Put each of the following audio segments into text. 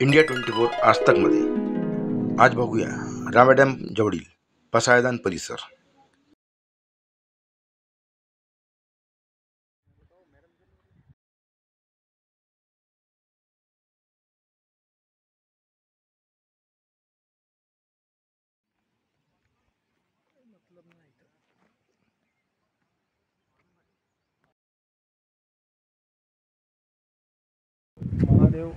India 24 आजतकमध्ये आज बघूया Rama dam जवळील पसायदान परिसर। महादेव,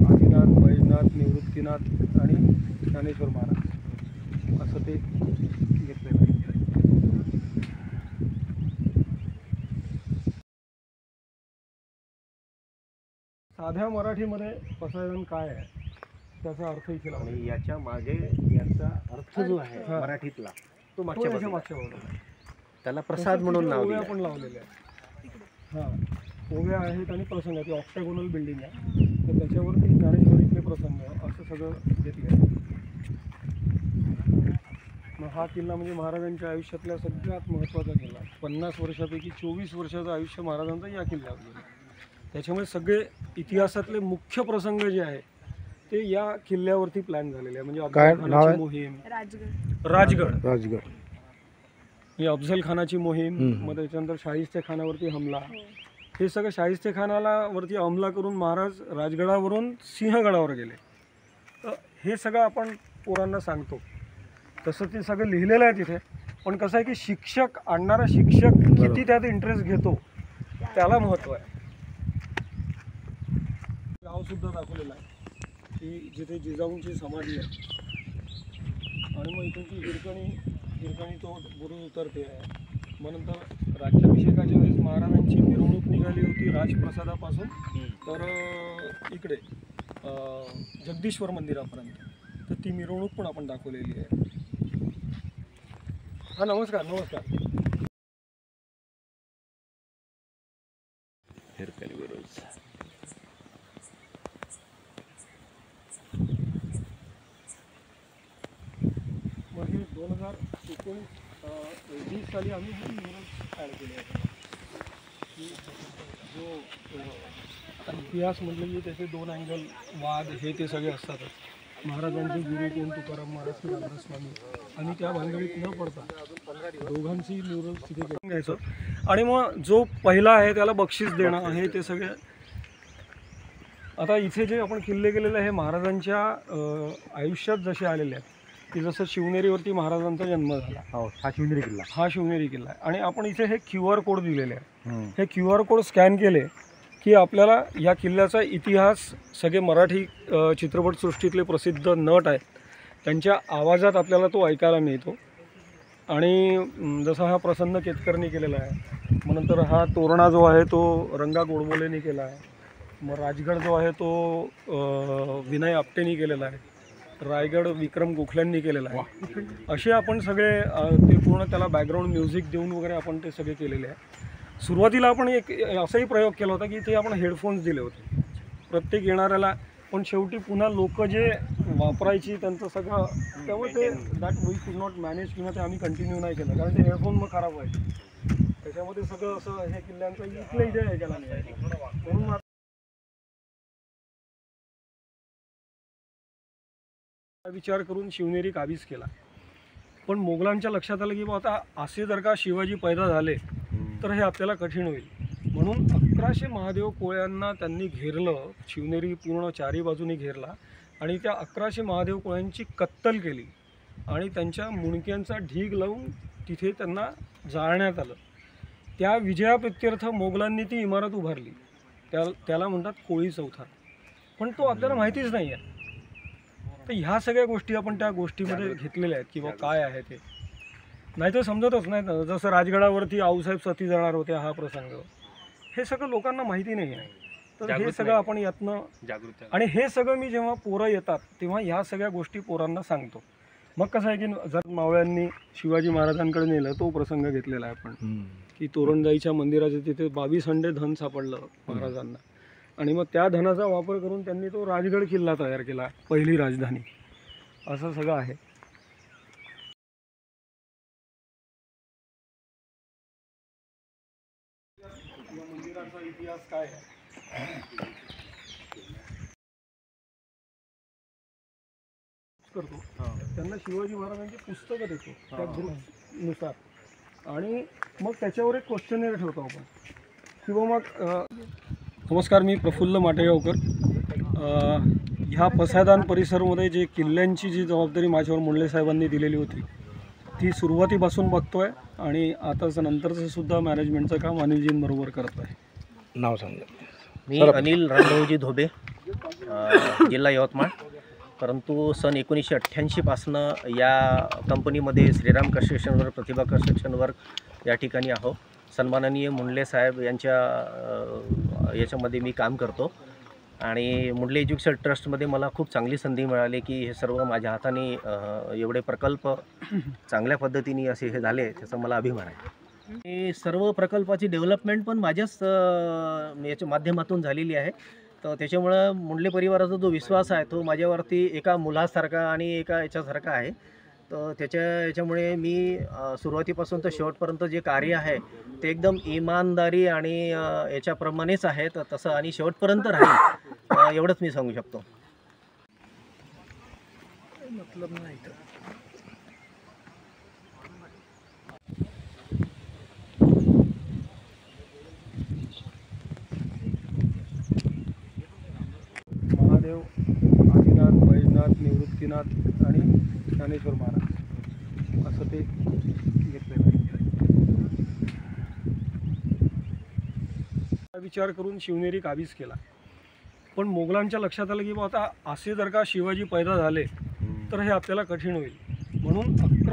आदिनाथ, बैजनाथ, निवृत्तीनाथ आणि ज्ञानेश्वर महाराज असं ते घेतलेलं आहे। साध्या मराठीमध्ये पसायदान काय आहे त्याचा अर्थ इथे लावला आणि याच्या मागे याचा अर्थ जो आहे मराठीतला तो मागच्या बाजूला त्याला प्रसाद म्हणून नाव दिलं पण लावलेले आहे। हां, ओव्या आहेत आणि प्रसंग आहे। ऑक्टॅगोनल बिल्डिंग आहे, तर त्याच्यावरती ज्ञानेश्वरीतले प्रसंग असं सगळं घेतलं आहे। मग हा किल्ला म्हणजे महाराजांच्या आयुष्यातला सगळ्यात महत्त्वाचा किल्ला। 50 वर्षापैकी 24 वर्षाचं आयुष्य महाराजांचं या किल्ल्यावर गेलं। त्याच्यामुळे सगळे इतिहासातले मुख्य प्रसंग जे आहे ते या किल्ल्यावरती प्लॅन झालेले आहे। म्हणजे अफजल खानाची मोहीम, राजगड ही अफजल खानाची मोहीम, मग त्याच्यानंतर शाहिस्ते खानावरती हमला, हे सगळं शाहिस्ते खानाला वरती हमला करून महाराज राजगडावरून सिंहगडावर गेले। तर हे सगळं आपण पोरांना सांगतो, तसं ते सगळं लिहिलेलं आहे तिथे। पण कसं आहे की शिक्षक आणणारा शिक्षक किती त्यात इंटरेस्ट घेतो त्याला महत्त्व आहे। गावसुद्धा दाखवलेलं आहे की जिथे जिजाऊंची समाधी आहे, आणि मग इथून ती हिरकणी तो बुरुज उतरते आहे। मग नंतर राज्याभिषेकाच्या वेळेस महाराजांची मिरवणूक निघाली होती राजप्रसादापासून तर इकडे जगदीश्वर मंदिरापर्यंत, तर ती मिरवणूक पण आपण दाखवलेली आहे। हां, नमस्कार। हिरकणी बुरुज मग हे 2019 साली आम्ही हे मुरुज ॲड केले आहे की जो आता इतिहास म्हटलं की त्याचे 2 अँगल, वाद हे ते सगळे असतातच। महाराजांचे गुरु कोण, तुकाराम महाराज की रामदास स्वामी, आणि त्या भानगडीत न पडता दोघांची मुरुज तिथे घ्यायचं आणि मग जो पहिला आहे त्याला बक्षीस देणं आहे ते सगळे। आता इथे जे आपण किल्ले गेलेले आहे महाराजांच्या आयुष्यात जसे आलेले आहेत की जसं शिवनेरीवरती महाराजांचा जन्म झाला, हा शिवनेरी किल्ला आहे। आणि आपण इथे हे QR कोड दिलेले आहे। हे QR कोड स्कॅन केले की आपल्याला या किल्ल्याचा इतिहास, सगळे मराठी चित्रपटसृष्टीतले प्रसिद्ध नट आहेत त्यांच्या आवाजात आपल्याला तो ऐकायला मिळतो। आणि जसा हा प्रसन्न केतकरनी केलेला आहे, मग नंतर हा तोरणा जो आहे तो रंगा गोडबोलेनी केला आहे, मग राजगड जो आहे तो विनय आपटेनी केलेला आहे, रायगड विक्रम गोखल्यांनी केलेला आहे। असे आपण सगळे ते पूर्ण त्याला बॅकग्राऊंड म्युझिक देऊन वगैरे आपण ते सगळे केलेले आहे। सुरुवातीला आपण एक असाही प्रयोग केला होता की इथे आपण हेडफोन्स दिले होते प्रत्येक येणाऱ्याला, पण शेवटी पुन्हा लोक जे वापरायची त्यांचं सगळं, त्यामुळे ते दॅट वी कुड नॉट मॅनेज, किंवा ते आम्ही कंटिन्यू नाही केलं कारण ते हेडफोन मग खराब व्हायचे। त्याच्यामध्ये सगळं असं हे किल्ल्यांचं इथल्या इथे ऐकायला मिळायचं, म्हणून विचार करून शिवनेरी काबीज केला। पण मोगलांच्या लक्षात आलं की आता असे जर का शिवाजी पैदा झाले तर हे आपल्याला कठीण होईल, म्हणून 1100 महादेव कोळ्यांना त्यांनी घेरलं, शिवनेरी पूर्ण चारी बाजूनी घेरला आणि त्या 1100 महादेव कोळ्यांची कत्तल केली आणि त्यांच्या मुंडक्यांचा ढीग लावून तिथे त्यांना जाळण्यात आलं। त्या विजयाप्रित्यर्थ मोगलांनी ती इमारत उभारली, त्याला म्हणतात कोळी चौथार, पण तो आपल्याला माहितीच नाही आहे। तर ह्या सगळ्या गोष्टी आपण त्या गोष्टीमध्ये घेतलेल्या आहेत किंवा काय आहे ते, नाही तर समजतच नाही ना। जसं राजगडावरती आऊसाहेब सती जाणार होत्या हा प्रसंग, हे सगळं लोकांना माहिती नाही आहे। तर हे सगळं आपण यातनं जागृत, आणि हे सगळं मी जेव्हा पोरं येतात तेव्हा ह्या सगळ्या गोष्टी पोरांना सांगतो। मग कसं आहे की जर मावळ्यांनी शिवाजी महाराजांकडे नेलं तो प्रसंग घेतलेला आहे आपण की तोरणजाईच्या मंदिराच्या तिथे 22 हंडे धन सापडलं महाराजांना, आणि मग त्या धनाचा वापर करून त्यांनी तो राजगड किल्ला तयार केला, पहिली राजधानी, असं सगळं आहे। या मंदिराचा इतिहास काय आहे? करतो हां. त्यांना शिवाजी महाराजांची पुस्तकं देतो त्या ग्रुपनुसार आणि मग त्याच्यावर एक क्वेश्चनेअर ठेवतो आपण किंवा मग नमस्कार, मी प्रफुल्ल माटेगावकर. ह्या पसायदान परिसरमध्ये जे किल्ल्यांची जी जबाबदारी माझ्यावर मुंडले साहेबांनी दिलेली होती ती सुरुवातीपासून बघतोय आणि आताचं नंतरचं सुद्धा मॅनेजमेंटचं काम अनिलजींबरोबर करत आहे. नाव सांगा. मी अनिल रामभाऊजी धोबे, जिल्हा यवतमाळ. परंतु सन 1988 पासनं या कंपनीमध्ये श्रीराम कन्स्ट्रक्शनवर, प्रतिभा कन्स्ट्रक्शनवर या ठिकाणी आहो. सन्माननीय मुंडले साहेब यांच्या याच्यामध्ये मी काम करतो आणि मुंडले एज्युकेशन ट्रस्टमध्ये मला खूप चांगली संधी मिळाली की हे सर्व माझ्या हाताने एवढे प्रकल्प चांगल्या पद्धतीने असे हे झाले, त्याचा मला अभिमान आहे. हे सर्व प्रकल्पाची डेव्हलपमेंट पण माझ्याच याच्या माध्यमातून झालेली आहे. तर त्याच्यामुळं मुंडले परिवाराचा जो विश्वास आहे तो माझ्यावरती एका मुलासारखा आणि एका याच्यासारखा आहे. तर याच्यामुळे मी सुरुवातीपासून तर शेवटपर्यंत जे कार्य आहे ते एकदम इमानदारी आणि याच्याप्रमाणेच आहे. तर तसं आणि शेवटपर्यंत राहील एवढंच मी सांगू शकतो. मतलब नाही तर महादेव, आदिनाथ, बैजनाथ, निवृत्तीनाथ आणि ज्ञानेश्वर महाराज असं ते घेतलेलं आहे. विचार करून शिवनेरी काबीज केला. पण मोगलांच्या लक्षात आलं की आता असे जर का शिवाजी पैदा झाले तर हे आपल्याला कठीण होईल. म्हणून 11